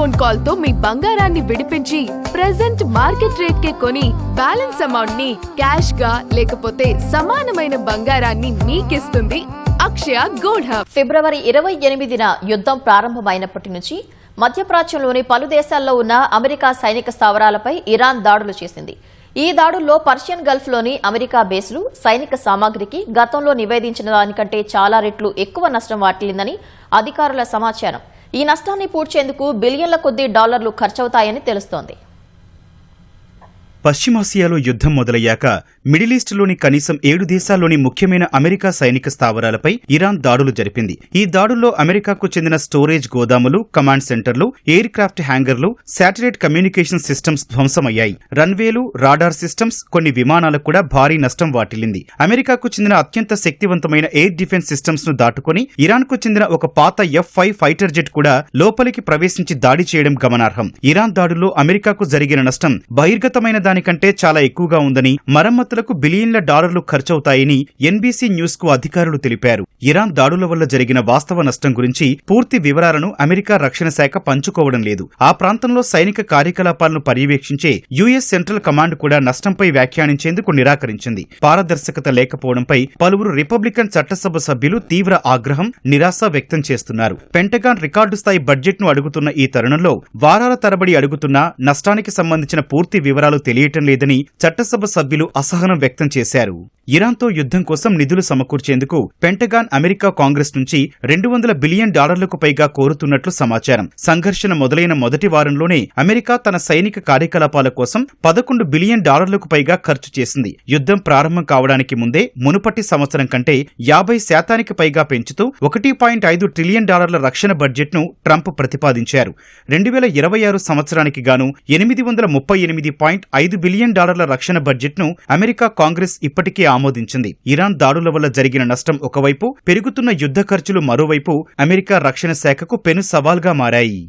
Phone call తో మీ బంగారాన్ని విడిపించి ప్రెజెంట్ మార్కెట్ రేట్ కే కొని బ్యాలెన్స్ అమౌంట్ ని క్యాష్ గా లేకపోతే సమానమైన బంగారాన్ని మీకిస్తుంది అక్షయ గోల్డ్ హబ్. ఫిబ్రవరి 28న యుద్ధం ప్రారంభమైనప్పటి నుంచి మధ్యప్రాచ్యంలోని పలు దేశాల్లో ఉన్న అమెరికా సైనిక స్థావరాలపై ఇరాన్ దాడులు చేసింది. ఈ దాడుల్లో పర్షియన్ గల్ఫ్లోని అమెరికా బేస్లు, సైనిక సామాగ్రికి గతంలో నివేదించిన దానికంటే చాలా రెట్లు ఎక్కువ నష్టం వాటిల్లిందని అధికారుల సమాచారం. ఈ నష్టాన్ని పూడ్చేందుకు బిలియన్ల కొద్దీ డాలర్లు ఖర్చవుతాయని తెలుస్తోంది. పశ్చిమాసియాలో యుద్ధం మొదలయ్యాక మిడిలీస్టులోని కనీసం 7 దేశాల్లోని ముఖ్యమైన అమెరికా సైనిక స్థావరాలపై ఇరాన్ దాడులు జరిపింది. ఈ దాడుల్లో అమెరికాకు చెందిన స్టోరేజ్ గోదాములు, కమాండ్ సెంటర్లు, ఎయిర్ క్రాఫ్ట్ హ్యాంగర్లు, శాటిలైట్ కమ్యూనికేషన్ సిస్టమ్స్ ధ్వంసమయ్యాయి. రన్వేలు, రాడార్ సిస్టమ్స్, కొన్ని విమానాలకు కూడా భారీ నష్టం వాటిల్లింది. అమెరికాకు చెందిన అత్యంత శక్తివంతమైన ఎయిర్ డిఫెన్స్ సిస్టమ్స్ ను దాటుకుని ఇరాన్కు చెందిన ఒక పాత F-5 ఫైటర్ జెట్ కూడా లోపలికి ప్రవేశించి దాడి చేయడం గమనార్హం. ఇరాన్ దాడుల్లో అమెరికాకు జరిగిన నష్టం బహిర్గతమైన దానికంటే చాలా ఎక్కువగా ఉందని, మరమ్మతులకు బిలియన్ల డాలర్లు ఖర్చవుతాయని ఎన్బీసీ న్యూస్ కు అధికారులు తెలిపారు. ఇరాన్ దాడుల వల్ల జరిగిన వాస్తవ నష్టం గురించి పూర్తి వివరాలను అమెరికా రక్షణ శాఖ పంచుకోవడం లేదు. ఆ ప్రాంతంలో సైనిక కార్యకలాపాలను పర్యవేక్షించే యుఎస్ సెంట్రల్ కమాండ్ కూడా నష్టంపై వ్యాఖ్యానించేందుకు నిరాకరించింది. పారదర్శకత లేకపోవడంపై పలువురు రిపబ్లికన్ చట్టసభ సభ్యులు తీవ్ర ఆగ్రహం, నిరాశ వ్యక్తం చేస్తున్నారు. పెంటగాన్ రికార్డు స్థాయి బడ్జెట్ ను అడుగుతున్న ఈ తరుణంలో వారాల తరబడి అడుగుతున్నా నష్టానికి సంబంధించిన పూర్తి వివరాలు తెలియటం లేదని చట్టసభ సభ్యులు అసహనం వ్యక్తం చేశారు. ఇరాన్తో యుద్ధం కోసం నిధులు సమకూర్చేందుకు పెంటగాన్ అమెరికా కాంగ్రెస్ నుంచి $200 బిలియన్ పైగా కోరుతున్నట్లు సమాచారం. సంఘర్షణ మొదలైన మొదటి వారంలోనే అమెరికా తన సైనిక కార్యకలాపాల కోసం $11 బిలియన్ పైగా ఖర్చు చేసింది. యుద్ధం ప్రారంభం కావడానికి ముందే మునుపటి సంవత్సరం కంటే 50% పైగా పెంచుతూ $1.5 ట్రిలియన్ రక్షణ బడ్జెట్ ను ట్రంప్ ప్రతిపాదించారు. 2026 సంవత్సరానికి గాను $838.5 బిలియన్ రక్షణ బడ్జెట్ ను అమెరికా కాంగ్రెస్ ఇప్పటికే ఆమోదించింది. ఇరాన్ దాడుల వల్ల జరిగిన నష్టం ఒకవైపు, పెరుగుతున్న యుద్ధ ఖర్చులు మరోవైపు అమెరికా రక్షణ శాఖకు పెను సవాల్గా మారాయి.